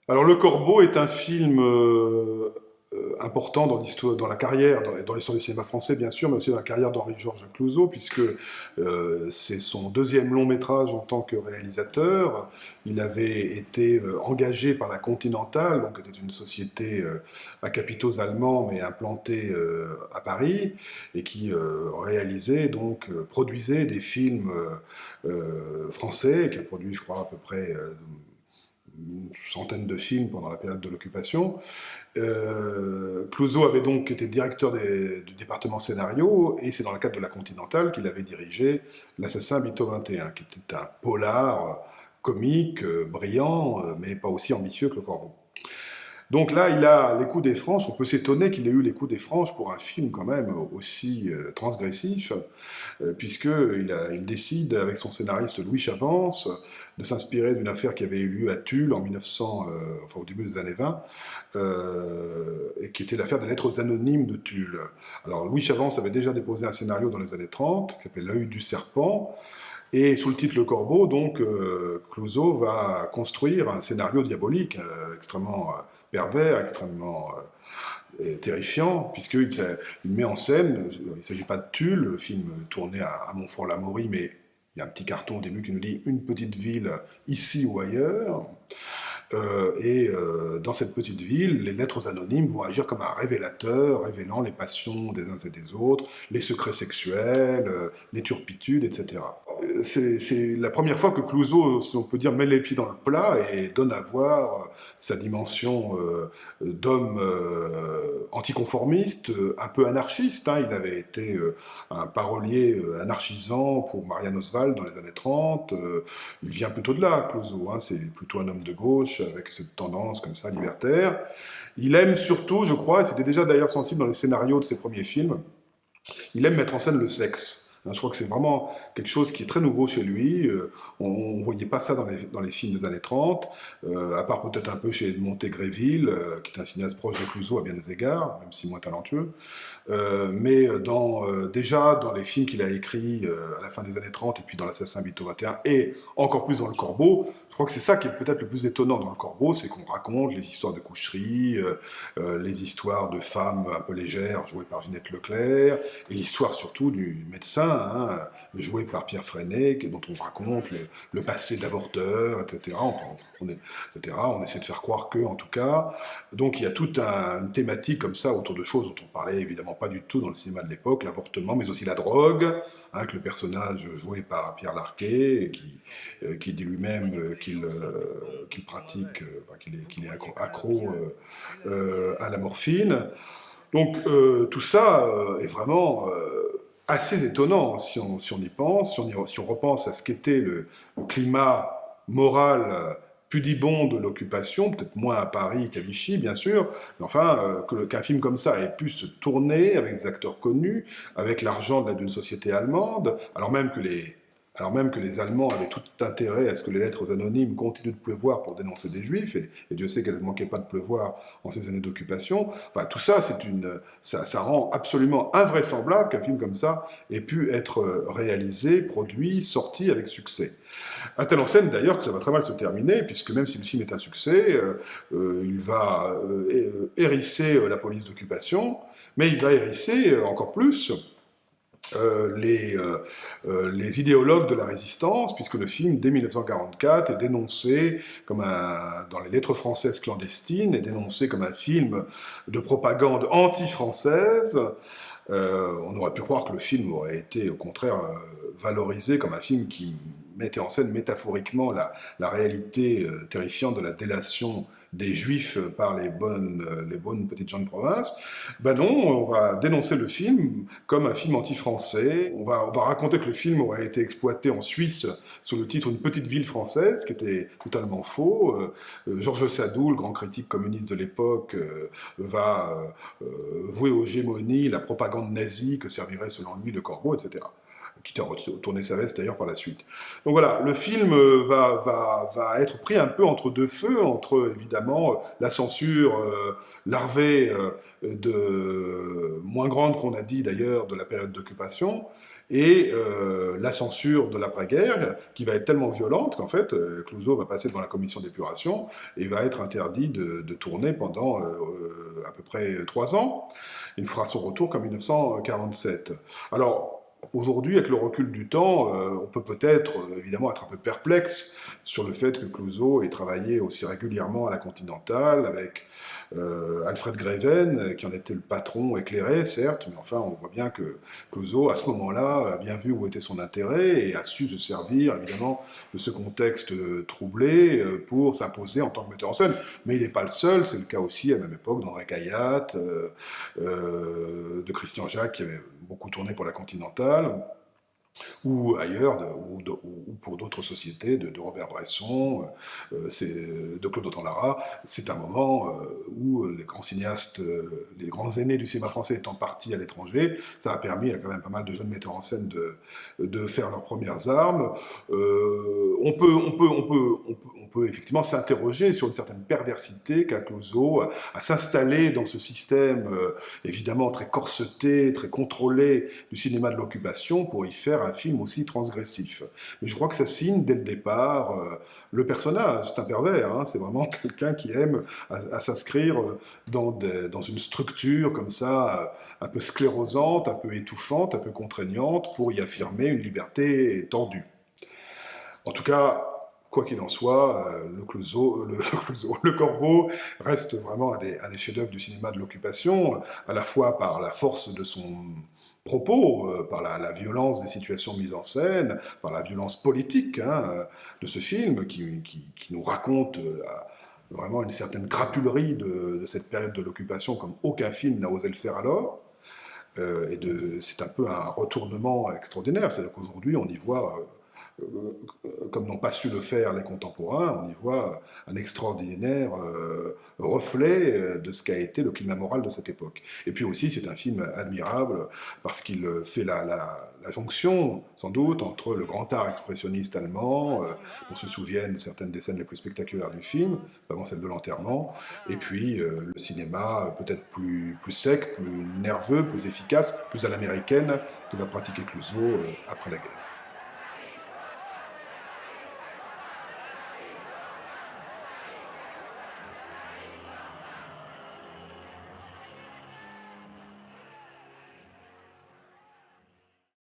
Alors, Le Corbeau est un film important dans l'histoire, dans la carrière, dans l'histoire du cinéma français bien sûr, mais aussi dans la carrière d'Henri-Georges Clouzot, puisque c'est son deuxième long métrage en tant que réalisateur. Il avait été engagé par la Continentale, donc qui était une société à capitaux allemands mais implantée à Paris, et qui réalisait donc produisait des films français, qui a produit, je crois, à peu près une centaine de films pendant la période de l'occupation. Clouzot avait donc été directeur du département scénario, et c'est dans le cadre de la Continentale qu'il avait dirigé L'Assassin Vito 21, qui était un polar comique, brillant, mais pas aussi ambitieux que Le Corbeau. Donc là, il a les coups des franches. On peut s'étonner qu'il ait eu les coups des franches pour un film quand même aussi transgressif, il décide avec son scénariste Louis Chavance de s'inspirer d'une affaire qui avait eu lieu à Tulle en 1900, enfin au début des années 20, et qui était l'affaire des lettres anonymes de Tulle. Alors Louis Chavance avait déjà déposé un scénario dans les années 30 qui s'appelait L'œil du serpent, et sous le titre Le Corbeau, donc, Clouzot va construire un scénario diabolique, extrêmement pervers, extrêmement terrifiant, puisqu'il il met en scène, il ne s'agit pas de Tulle, le film tourné à Montfort-l'Amaury, mais il y a un petit carton au début qui nous dit une petite ville ici ou ailleurs. Dans cette petite ville, les lettres anonymes vont agir comme un révélateur, révélant les passions des uns et des autres, les secrets sexuels, les turpitudes, etc. C'est la première fois que Clouzot, si on peut dire, met les pieds dans le plat et donne à voir sa dimension d'homme anticonformiste, un peu anarchiste. Hein. Il avait été un parolier anarchisant pour Marianne Oswald dans les années 30. Il vient plutôt de là, Clouzot. Hein. C'est plutôt un homme de gauche avec cette tendance comme ça libertaire. Il aime surtout, je crois, et c'était déjà d'ailleurs sensible dans les scénarios de ses premiers films, il aime mettre en scène le sexe. Je crois que c'est vraiment quelque chose qui est très nouveau chez lui. On ne voyait pas ça dans les films des années 30, à part peut-être un peu chez Edmond Téréville, qui est un cinéaste proche de Clouzot à bien des égards, même si moins talentueux. Déjà dans les films qu'il a écrits à la fin des années 30 et puis dans L'Assassin Vito 21 et encore plus dans Le Corbeau, je crois que c'est ça qui est peut-être le plus étonnant dans Le Corbeau, c'est qu'on raconte les histoires de coucherie, les histoires de femmes un peu légères jouées par Ginette Leclerc, et l'histoire surtout du médecin, hein, joué par Pierre Freinet, dont on raconte le passé d'avorteur, etc. Enfin, etc. On essaie de faire croire que, en tout cas. Donc il y a toute une thématique comme ça autour de choses dont on parlait évidemment pas du tout dans le cinéma de l'époque, l'avortement, mais aussi la drogue, hein, avec le personnage joué par Pierre Larquet, qui dit lui-même qu'il pratique, qu'il est accro à la morphine. Donc tout ça est vraiment assez étonnant si on y pense, si on repense à ce qu'était le climat moral pudibond de l'occupation, peut-être moins à Paris qu'à Vichy, bien sûr, mais enfin, qu'un film comme ça ait pu se tourner avec des acteurs connus, avec l'argent d'une société allemande, alors même que les Allemands avaient tout intérêt à ce que les lettres anonymes continuent de pleuvoir pour dénoncer des Juifs, et Dieu sait qu'elles ne manquaient pas de pleuvoir en ces années d'occupation. Enfin, tout ça, ça rend absolument invraisemblable qu'un film comme ça ait pu être réalisé, produit, sorti avec succès. À telle enseigne d'ailleurs que ça va très mal se terminer, puisque même si le film est un succès, il va hérisser la police d'occupation, mais il va hérisser encore plus les idéologues de la résistance, puisque le film, dès 1944, est dénoncé dans les lettres françaises clandestines, est dénoncé comme un film de propagande anti-française. On aurait pu croire que le film aurait été, au contraire, valorisé comme un film qui mettait en scène métaphoriquement la réalité terrifiante de la délation des Juifs par les bonnes petites gens de province. Ben non, on va dénoncer le film comme un film anti-français. On va raconter que le film aurait été exploité en Suisse sous le titre Une petite ville française, ce qui était totalement faux. Georges Sadaou, le grand critique communiste de l'époque, va vouer aux gémonies la propagande nazie que servirait selon lui Le Corbeau, etc. Quitte à retourner sa veste d'ailleurs par la suite. Donc voilà, le film va être pris un peu entre deux feux, entre évidemment la censure larvée moins grande qu'on a dit d'ailleurs de la période d'occupation, et la censure de l'après-guerre, qui va être tellement violente qu'en fait, Clouseau va passer devant la commission d'épuration et va être interdit de tourner pendant à peu près 3 ans. Il fera son retour qu'en 1947. Alors, aujourd'hui, avec le recul du temps, on peut peut-être évidemment être un peu perplexe sur le fait que Clouseau ait travaillé aussi régulièrement à la Continentale avec Alfred Greven, qui en était le patron éclairé, certes, mais enfin, on voit bien que Clouseau, à ce moment-là, a bien vu où était son intérêt et a su se servir, évidemment, de ce contexte troublé pour s'imposer en tant que metteur en scène. Mais il n'est pas le seul, c'est le cas aussi à la même époque d'André Cayatte, de Christian Jacques, qui avait beaucoup tourné pour la Continentale, ou ailleurs, ou pour d'autres sociétés, de Robert Bresson, de Claude Autant-Lara. C'est un moment où les grands cinéastes, les grands aînés du cinéma français étant partis à l'étranger, ça a permis à quand même pas mal de jeunes metteurs en scène de faire leurs premières armes. On peut effectivement s'interroger sur une certaine perversité qu'a Clouseau à s'installer dans ce système évidemment très corseté, très contrôlé du cinéma de l'occupation pour y faire un film aussi transgressif. Mais je crois que ça signe dès le départ le personnage. C'est un pervers, hein, c'est vraiment quelqu'un qui aime à s'inscrire dans une structure comme ça, un peu sclérosante, un peu étouffante, un peu contraignante, pour y affirmer une liberté tendue. En tout cas, quoi qu'il en soit, le Corbeau reste vraiment un des chefs-d'œuvre du cinéma de l'occupation, à la fois par la force de son propos, par la violence des situations mises en scène, par la violence politique hein, de ce film qui nous raconte vraiment une certaine crapulerie de cette période de l'occupation comme aucun film n'a osé le faire alors. C'est un peu un retournement extraordinaire, c'est-à-dire qu'aujourd'hui on y voit comme n'ont pas su le faire les contemporains, on y voit un extraordinaire reflet de ce qu'a été le climat moral de cette époque. Et puis aussi, c'est un film admirable parce qu'il fait la jonction, sans doute, entre le grand art expressionniste allemand, dont se souviennent certaines des scènes les plus spectaculaires du film, notamment celle de l'enterrement, et puis le cinéma peut-être plus sec, plus nerveux, plus efficace, plus à l'américaine que va pratiquer Clouseau après la guerre.